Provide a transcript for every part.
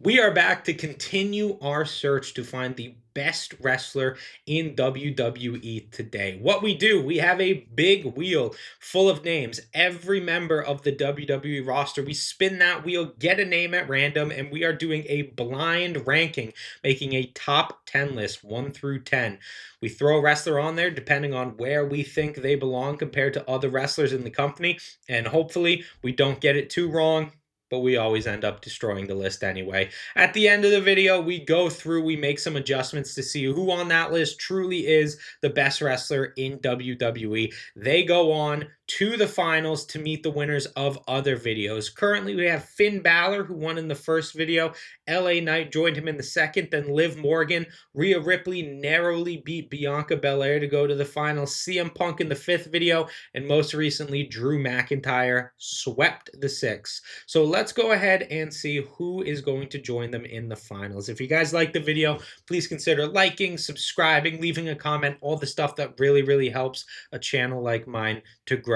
We are back to continue our search to find the best wrestler in WWE today. What we do, we have a big wheel full of names. Every member of the WWE roster, we spin that wheel, get a name at random, and we are doing a blind ranking, making a top 10 list, 1 through 10. We throw a wrestler on there depending on where we think they belong compared to other wrestlers in the company, and hopefully we don't get it too wrong, but we always end up destroying the list anyway. At the end of the video, we go through, we make some adjustments to see who on that list truly is the best wrestler in WWE. They go on to the finals to meet the winners of other videos. Currently, we have Finn Balor, who won in the first video. LA Knight joined him in the second. Then Liv Morgan. Rhea Ripley narrowly beat Bianca Belair to go to the finals. CM Punk in the fifth video. And most recently, Drew McIntyre swept the sixth. So let's go ahead and see who is going to join them in the finals. If you guys like the video, please consider liking, subscribing, leaving a comment, all the stuff that really helps a channel like mine to grow.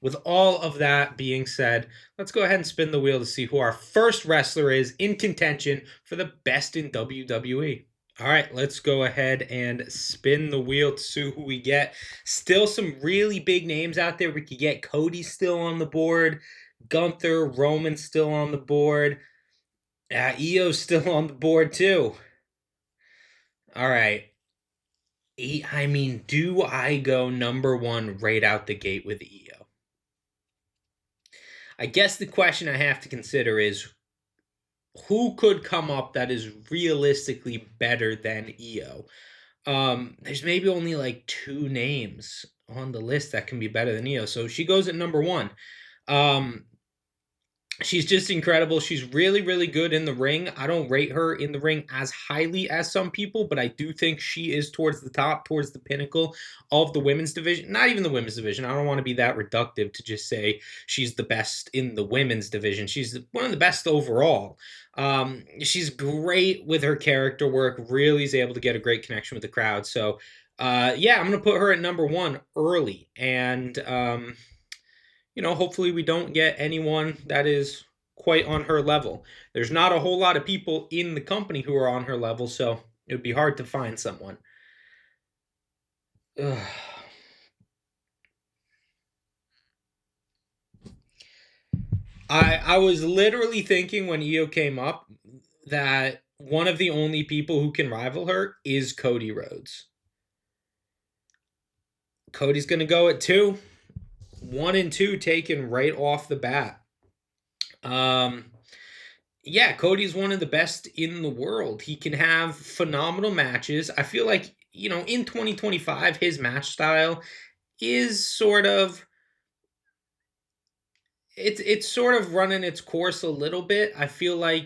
With all of that being said, let's go ahead and spin the wheel to see who our first wrestler is in contention for the best in WWE. All right, let's go ahead and spin the wheel to see who we get. Still some really big names out there. We could get Cody still on the board. Gunther, Roman still on the board. Io's still on the board too. All right. I mean, do I go number one right out the gate with Io? I guess the question I have to consider is who could come up that is realistically better than Io? There's maybe only like 2 names on the list that can be better than Io. So she goes at number 1. She's just incredible. She's really good in the ring. I don't rate her in the ring as highly as some people, but I do think she is towards the top, towards the pinnacle of the women's division. Not even the women's division. I don't want to be that reductive to just say she's the best in the women's division. She's one of the best overall. She's great with her character work, really is able to get a great connection with the crowd. So, yeah, I'm going to put her at number 1 early. And, hopefully we don't get anyone that is quite on her level. There's not a whole lot of people in the company who are on her level, so it would be hard to find someone. Ugh. I was literally thinking when Io came up that one of the only people who can rival her is Cody Rhodes. Cody's going to go at 2. 1 and 2 taken right off the bat. Yeah, Cody's one of the best in the world. He can have phenomenal matches. I feel like, in 2025, his match style is sort of it's sort of running its course a little bit. I feel like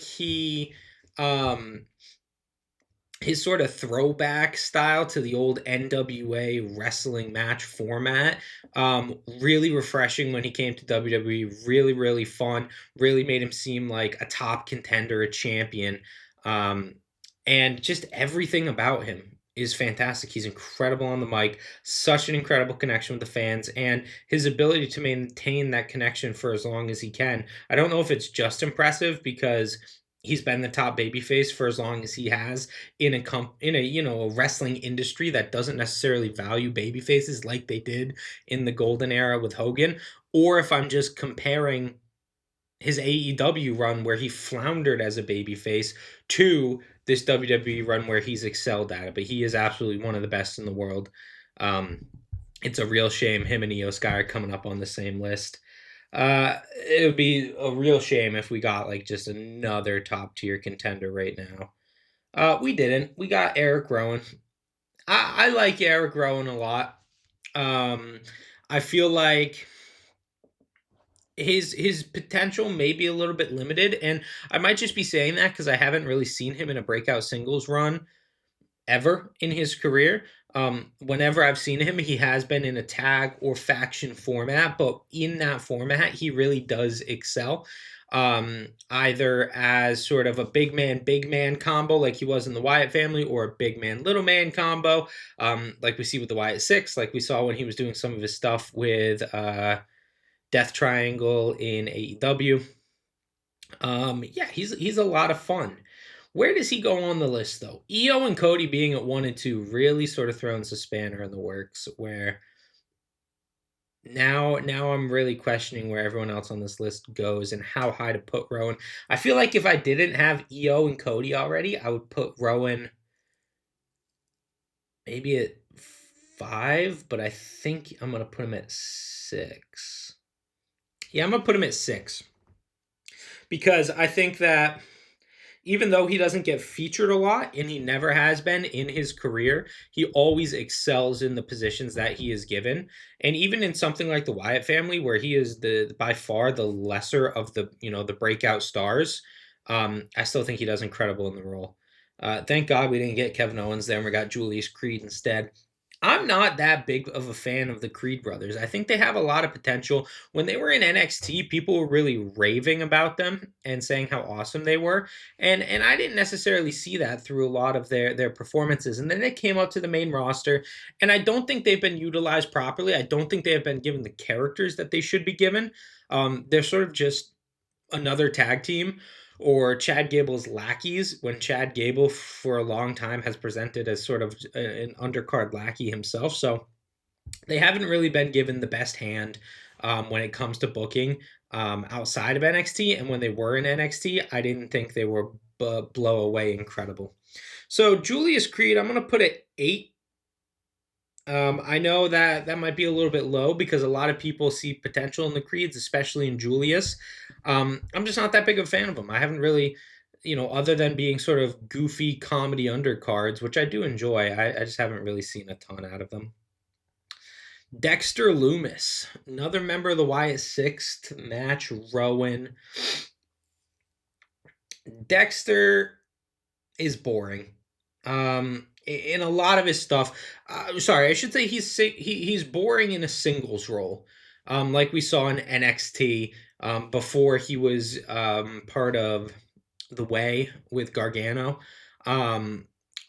his sort of throwback style to the old NWA wrestling match format, really refreshing when he came to WWE. Really fun. Really made him seem like a top contender, a champion. And just everything about him is fantastic. He's incredible on the mic, such an incredible connection with the fans, and his ability to maintain that connection for as long as he can. I don't know if it's just impressive because he's been the top babyface for as long as he has in a wrestling industry that doesn't necessarily value babyfaces like they did in the golden era with Hogan, or if I'm just comparing his AEW run where he floundered as a babyface to this WWE run where he's excelled at it. But he is absolutely one of the best in the world. It's a real shame him and Io Sky are coming up on the same list. It would be a real shame if we got like just another top tier contender right now. We didn't. We got Eric Rowan. I like Eric Rowan a lot. I feel like his potential may be a little bit limited, and I might just be saying that because I haven't really seen him in a breakout singles run ever in his career. Whenever I've seen him, he has been in a tag or faction format, but in that format, he really does excel. Either as sort of a big man combo like he was in the Wyatt family, or a big man little man combo, like we see with the Wyatt Six, like we saw when he was doing some of his stuff with Death Triangle in AEW. Yeah, he's a lot of fun. Where does he go on the list though? Io and Cody being at 1 and 2 really sort of throws a spanner in the works where now I'm really questioning where everyone else on this list goes and how high to put Rowan. I feel like if I didn't have Io and Cody already, I would put Rowan maybe at 5, but I think I'm gonna put him at 6. Yeah, I'm gonna put him at 6 because I think that even though he doesn't get featured a lot and he never has been in his career, he always excels in the positions that he is given. And even in something like the Wyatt family, where he is the by far the lesser of the the breakout stars, I still think he does incredible in the role. Thank God we didn't get Kevin Owens there and we got Julius Creed instead. I'm not that big of a fan of the Creed brothers. I think they have a lot of potential. When they were in NXT, people were really raving about them and saying how awesome they were. And I didn't necessarily see that through a lot of their performances. And then they came up to the main roster, and I don't think they've been utilized properly. I don't think they have been given the characters that they should be given. They're sort of just another tag team or Chad Gable's lackeys when Chad Gable for a long time has presented as sort of an undercard lackey himself. So they haven't really been given the best hand when it comes to booking outside of NXT. And when they were in NXT, I didn't think they were blow away incredible. So Julius Creed, I'm going to put it 8. I know that that might be a little bit low because a lot of people see potential in the Creeds, especially in Julius. I'm just not that big of a fan of him. I haven't really, other than being sort of goofy comedy undercards, which I do enjoy, I just haven't really seen a ton out of them. Dexter Loomis, another member of the Wyatt Sixth match, Rowan. Dexter is boring. In a lot of his stuff, sorry, I should say he's boring in a singles role, like we saw in NXT before he was part of the Way with Gargano.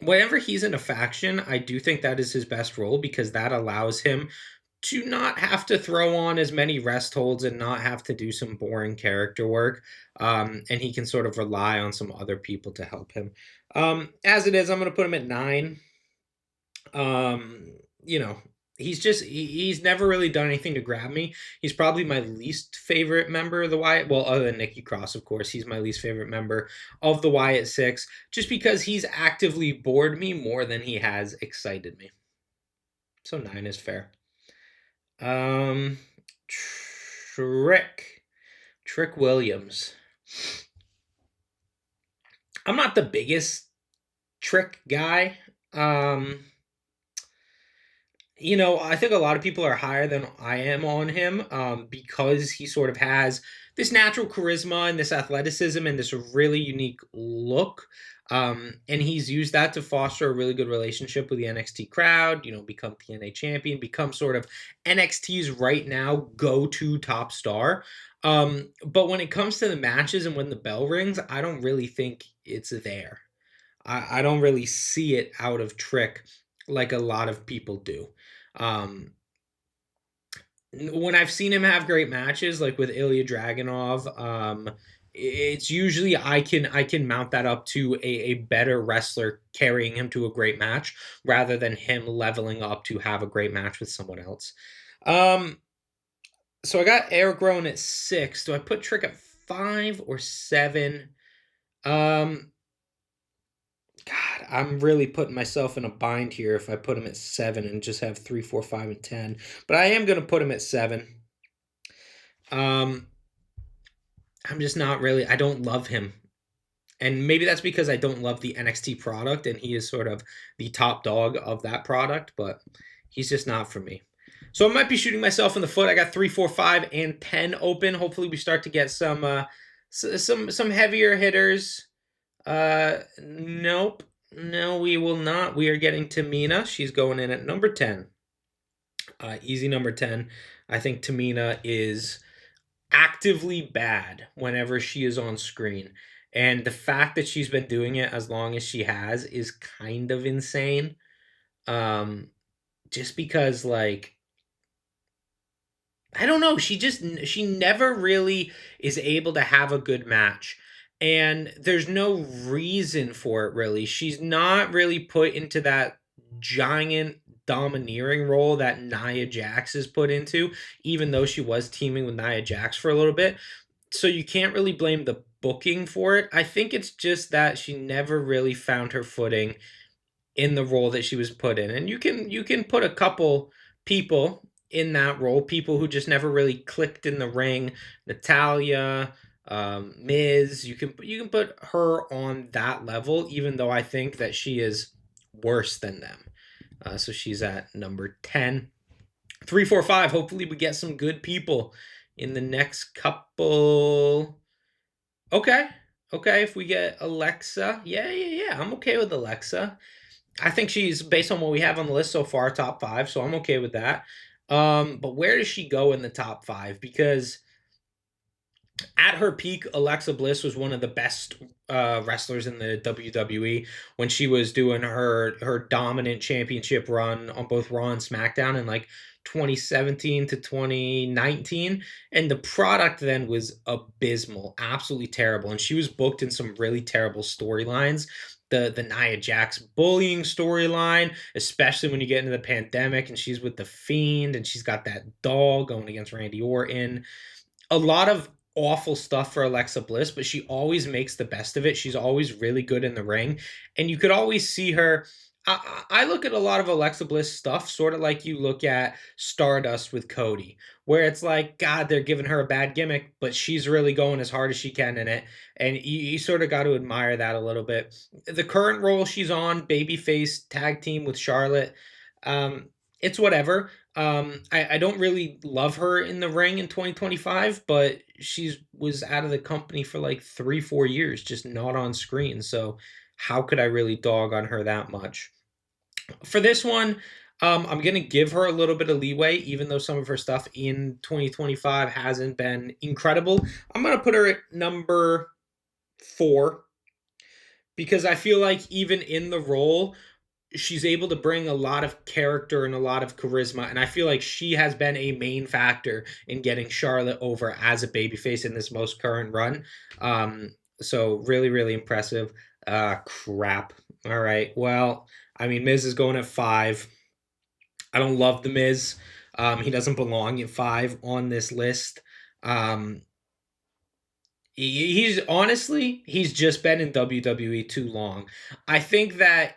Whenever he's in a faction, I do think that is his best role because that allows him to not have to throw on as many rest holds and not have to do some boring character work. And he can sort of rely on some other people to help him. As it is, I'm going to put him at 9. Um, you know, he's never really done anything to grab me. He's probably my least favorite member of the Wyatt. Well, other than Nikki Cross, of course, he's my least favorite member of the Wyatt Six, just because he's actively bored me more than he has excited me. So 9 is fair. Trick Williams. I'm not the biggest Trick guy. I think a lot of people are higher than I am on him because he sort of has this natural charisma and this athleticism and this really unique look. And he's used that to foster a really good relationship with the NXT crowd, become TNA champion, become sort of NXT's right now go-to top star. But when it comes to the matches and when the bell rings, I don't really think it's there. I don't really see it out of Trick like a lot of people do. When I've seen him have great matches, like with Ilya Dragunov, it's usually I can mount that up to a better wrestler carrying him to a great match rather than him leveling up to have a great match with someone else. So I got Eric Rowan at 6. Do I put Trick at 5 or 7? God, I'm really putting myself in a bind here if I put him at 7 and just have 3, 4, 5, and 10. But I am going to put him at 7. I'm just not really, I don't love him. And maybe that's because I don't love the NXT product and he is sort of the top dog of that product, but he's just not for me. So I might be shooting myself in the foot. I got 3, 4, 5, and 10 open. Hopefully we start to get some heavier hitters. Nope. No, we will not. We are getting Tamina. She's going in at number 10. Easy number 10. I think Tamina is actively bad whenever she is on screen. And the fact that she's been doing it as long as she has is kind of insane. Just because, I don't know. She never really is able to have a good match. and there's no reason for it really. She's not really put into that giant domineering role that Nia Jax is put into, even though she was teaming with Nia Jax for a little bit. So you can't really blame the booking for it. I think it's just that she never really found her footing in the role that she was put in. And you can put a couple people in that role, people who just never really clicked in the ring. Natalia, Miz, you can put her on that level, even though I think that she is worse than them. So she's at number 10. 3, 4, 5. Hopefully we get some good people in the next couple. Okay. Okay, if we get Alexa, yeah, I'm okay with Alexa. I think she's, based on what we have on the list so far, top 5, so I'm okay with that. But where does she go in the top 5? Because at her peak, Alexa Bliss was one of the best wrestlers in the WWE when she was doing her dominant championship run on both Raw and SmackDown in like 2017 to 2019, and the product then was abysmal, absolutely terrible, and she was booked in some really terrible storylines. The Nia Jax bullying storyline, especially when you get into the pandemic and she's with the Fiend and she's got that dog going against Randy Orton. A lot of awful stuff for Alexa Bliss, but she always makes the best of it. She's always really good in the ring, and you could always see her. I look at a lot of Alexa Bliss stuff sort of like you look at Stardust with Cody, where it's like, God, they're giving her a bad gimmick, but she's really going as hard as she can in it, and you sort of got to admire that a little bit. The current role she's on, babyface tag team with Charlotte, it's whatever. I don't really love her in the ring in 2025, but she was out of the company for like 3, 4 years, just not on screen. So how could I really dog on her that much? For this one, I'm gonna give her a little bit of leeway, even though some of her stuff in 2025 hasn't been incredible. I'm gonna put her at number 4 because I feel like even in the role, she's able to bring a lot of character and a lot of charisma, and I feel like she has been a main factor in getting Charlotte over as a babyface in this most current run. So really, really impressive. Crap. All right. Well, I mean, Miz is going at 5. I don't love the Miz. He doesn't belong at 5 on this list. Um, he's honestly, he's just been in WWE too long. I think that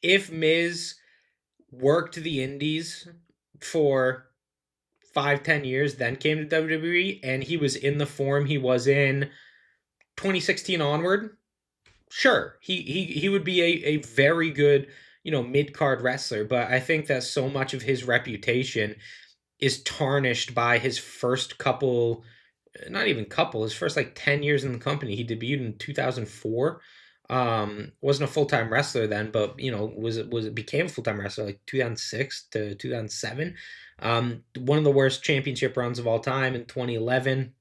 if Miz worked the indies for 5, 10 years, then came to WWE, and he was in the form he was in 2016 onward, sure, he would be a very good, mid card wrestler. But I think that so much of his reputation is tarnished by his first couple, not even couple, his first like 10 years in the company. He debuted in 2004. Wasn't a full-time wrestler then, but was became a full-time wrestler like 2006 to 2007. One of the worst championship runs of all time in 2011.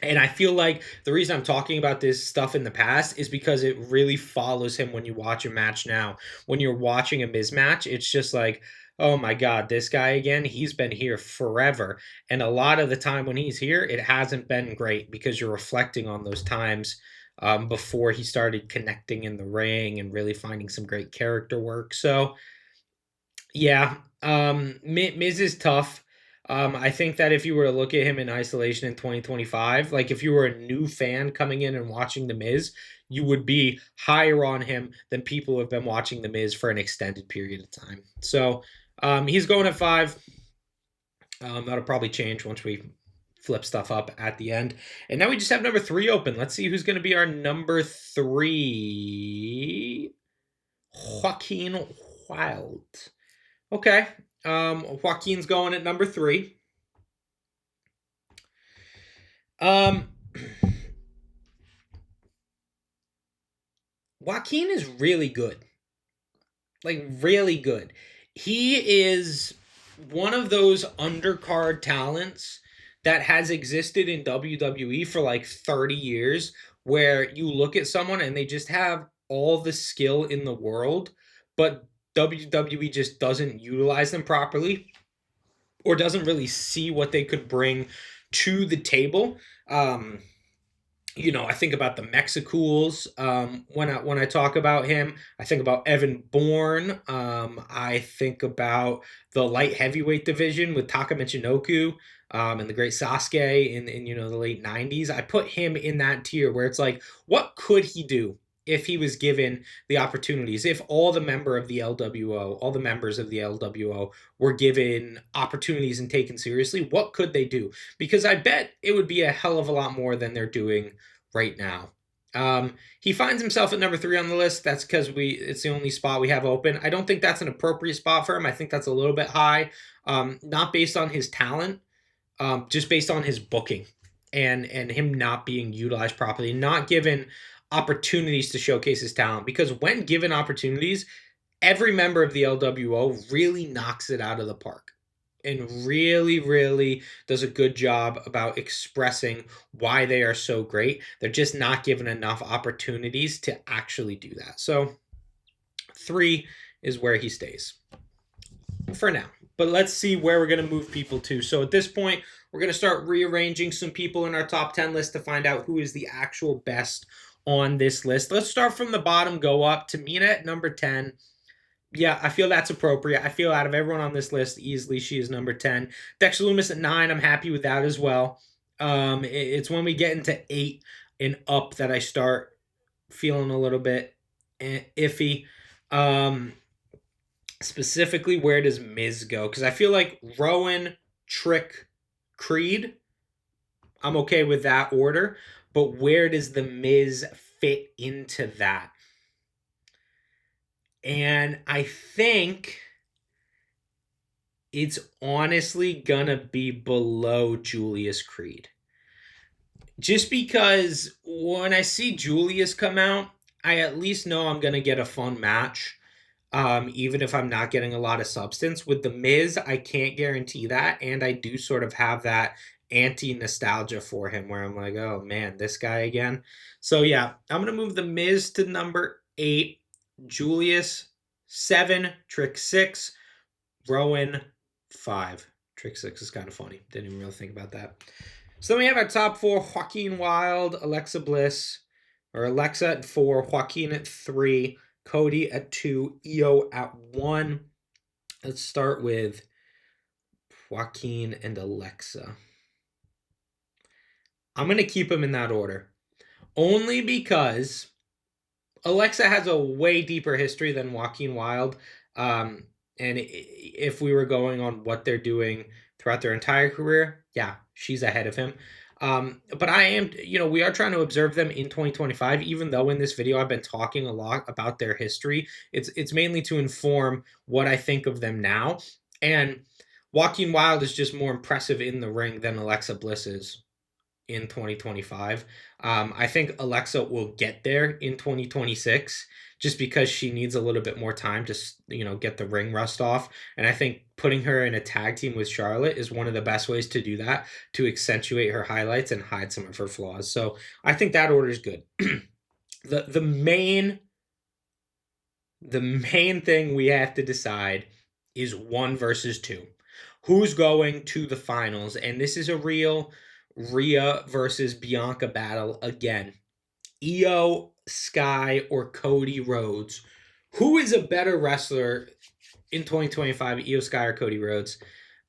And I feel like the reason I'm talking about this stuff in the past is because it really follows him when you watch a match now. When you're watching a mismatch, it's just like, oh my God, this guy again, he's been here forever. And a lot of the time when he's here, it hasn't been great because you're reflecting on those times before he started connecting in the ring and really finding some great character work. So, yeah, Miz is tough. I think that if you were to look at him in isolation in 2025, like if you were a new fan coming in and watching The Miz, you would be higher on him than people who have been watching The Miz for an extended period of time. So he's going at 5. That'll probably change once we flip stuff up at the end. And now we just have number 3 open. Let's see who's going to be our number 3. Joaquin Wild. Okay. Joaquin's going at number 3. Joaquin is really good. Like, really good. He is one of those undercard talents that has existed in WWE for like 30 years, where you look at someone and they just have all the skill in the world, but WWE just doesn't utilize them properly or doesn't really see what they could bring to the table. I think about the Mexicools when I talk about him. I think about Evan Bourne. I think about the light heavyweight division with Taka Michinoku and the great Sasuke in the late '90s. I put him in that tier where it's like, what could he do if he was given the opportunities? If all the members of the LWO were given opportunities and taken seriously, what could they do? Because I bet it would be a hell of a lot more than they're doing right now. He finds himself at number 3 on the list. That's because it's the only spot we have open. I don't think that's an appropriate spot for him. I think that's a little bit high, not based on his talent, just based on his booking and him not being utilized properly, not given opportunities to showcase his talent. Because when given opportunities, every member of the LWO really knocks it out of the park and really, really does a good job about expressing why they are so great. They're just not given enough opportunities to actually do that. So 3 is where he stays for now. But let's see where we're going to move people to. So at this point, we're going to start rearranging some people in our top 10 list to find out who is the actual best on this list. Let's start from the bottom, go up. Tamina at number 10. Yeah, I feel that's appropriate. I feel out of everyone on this list, easily she is number 10. Dexter Lumis at 9. I'm happy with that as well. It's when we get into 8 and up that I start feeling a little bit iffy. Specifically, where does Miz go? Because I feel like Rowan, Trick, Creed, I'm okay with that order. But where does the Miz fit into that? And I think it's honestly gonna be below Julius Creed. Just because when I see Julius come out, I at least know I'm gonna get a fun match. Even if I'm not getting a lot of substance. With the Miz, I can't guarantee that, and I do sort of have that anti-nostalgia for him where I'm like, oh man, this guy again. So yeah, I'm gonna move the Miz to number 8, Julius 7, Trick 6, Rowan 5. Trick 6 is kind of funny. Didn't even really think about that. So then we have our top 4, Joaquin Wilde, Alexa Bliss, or Alexa at 4, Joaquin at 3, Cody at 2, Io at 1. Let's start with Joaquin and Alexa. I'm going to keep them in that order. Only because Alexa has a way deeper history than Joaquin Wilde. And if we were going on what they're doing throughout their entire career, yeah, she's ahead of him. But I am, we are trying to observe them in 2025, even though in this video I've been talking a lot about their history. It's mainly to inform what I think of them now. And Joaquin Wilde is just more impressive in the ring than Alexa Bliss is in 2025. I think Alexa will get there in 2026 just because she needs a little bit more time to, get the ring rust off. And I think putting her in a tag team with Charlotte is one of the best ways to do that, to accentuate her highlights and hide some of her flaws. So I think that order is good. The main thing we have to decide is 1 versus 2. Who's going to the finals? And this is a real Rhea versus Bianca battle again. Io, Sky, or Cody Rhodes. Who is a better wrestler in 2025, Io Sky or Cody Rhodes?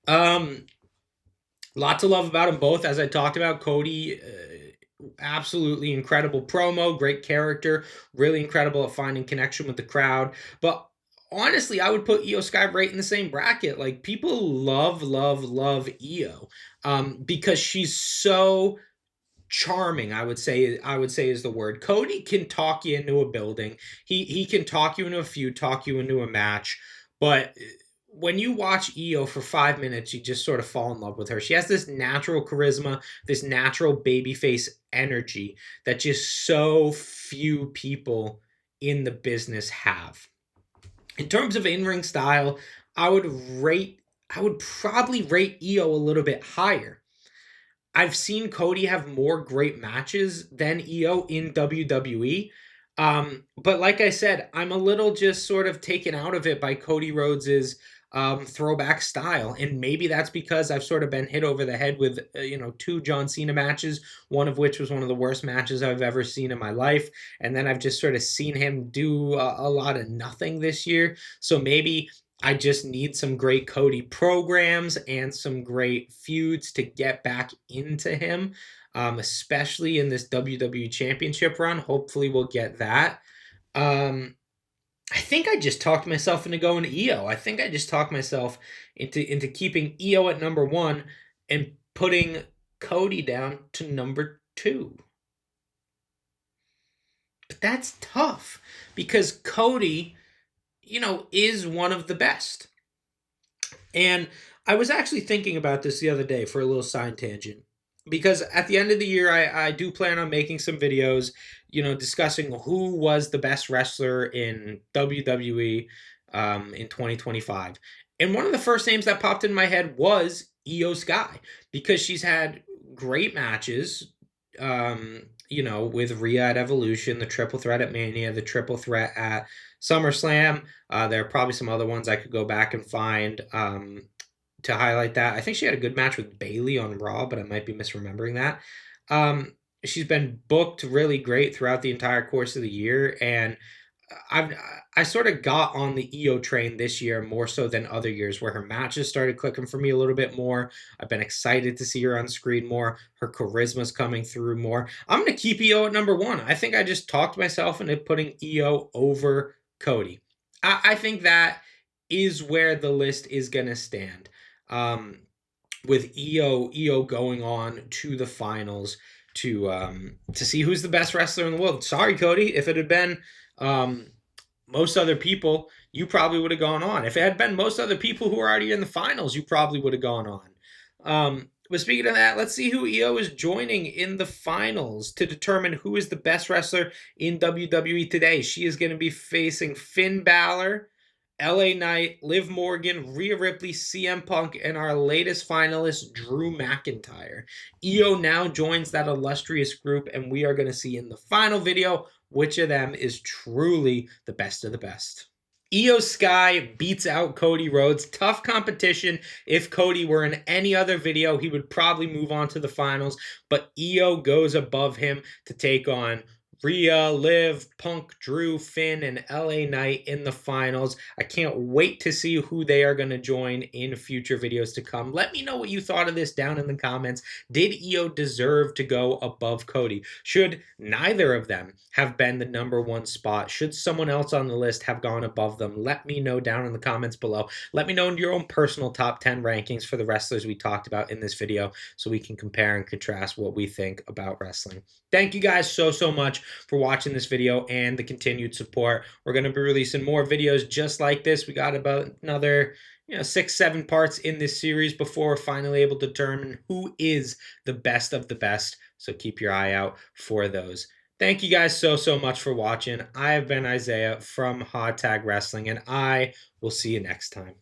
Lot to love about them both. As I talked about, Cody, absolutely incredible promo, great character, really incredible at finding connection with the crowd. But honestly, I would put Io Sky right in the same bracket. Like, people love Io because she's so charming. I would say is the word. Cody can talk you into a building. He can talk you into a feud, talk you into a match. But when you watch Io for 5 minutes, you just sort of fall in love with her. She has this natural charisma, this natural babyface energy that just so few people in the business have. In terms of in-ring style, I would probably rate Io a little bit higher. I've seen Cody have more great matches than Io in WWE. But like I said, I'm a little just sort of taken out of it by Cody Rhodes's throwback style. And maybe that's because I've sort of been hit over the head with, two John Cena matches, one of which was one of the worst matches I've ever seen in my life. And then I've just sort of seen him do a lot of nothing this year. So maybe I just need some great Cody programs and some great feuds to get back into him, especially in this WWE Championship run. Hopefully, we'll get that. Um, I think I just talked myself into going to EO. I think I just talked myself into keeping EO at number one and putting Cody down to number two. But that's tough because Cody, is one of the best. And I was actually thinking about this the other day for a little side tangent. Because at the end of the year, I do plan on making some videos, discussing who was the best wrestler in WWE in 2025. And one of the first names that popped in my head was Io Sky, because she's had great matches, with Rhea at Evolution, the triple threat at Mania, the triple threat at SummerSlam. There are probably some other ones I could go back and find to highlight that. I think she had a good match with Bayley on Raw, but I might be misremembering that. She's been booked really great throughout the entire course of the year, and I sort of got on the EO train this year more so than other years, where her matches started clicking for me a little bit more. I've been excited to see her on screen more. Her charisma's coming through more. I'm going to keep EO at number one. I think I just talked myself into putting EO over Cody. I think that is where the list is going to stand. With EO going on to the finals to see who's the best wrestler in the world. Sorry, Cody, if it had been most other people, you probably would have gone on. If it had been most other people who are already in the finals, you probably would have gone on. But speaking of that, let's see who EO is joining in the finals to determine who is the best wrestler in WWE today. She is going to be facing Finn Balor, LA Knight, Liv Morgan, Rhea Ripley, CM Punk, and our latest finalist, Drew McIntyre. EO now joins that illustrious group, and we are going to see in the final video which of them is truly the best of the best. Io Sky beats out Cody Rhodes. Tough competition. If Cody were in any other video, he would probably move on to the finals, but Io goes above him to take on Rhea, Liv, Punk, Drew, Finn, and LA Knight in the finals. I can't wait to see who they are going to join in future videos to come. Let me know what you thought of this down in the comments. Did Io deserve to go above Cody? Should neither of them have been the number one spot? Should someone else on the list have gone above them? Let me know down in the comments below. Let me know your own personal top 10 rankings for the wrestlers we talked about in this video so we can compare and contrast what we think about wrestling. Thank you guys so much for watching this video and the continued support. We're going to be releasing more videos just like this. We got about another 6-7 parts in this series before we're finally able to determine who is the best of the best. So keep your eye out for those. Thank you guys so much for watching. I have been Isaiah from Hot Tag Wrestling, and I will see you next time.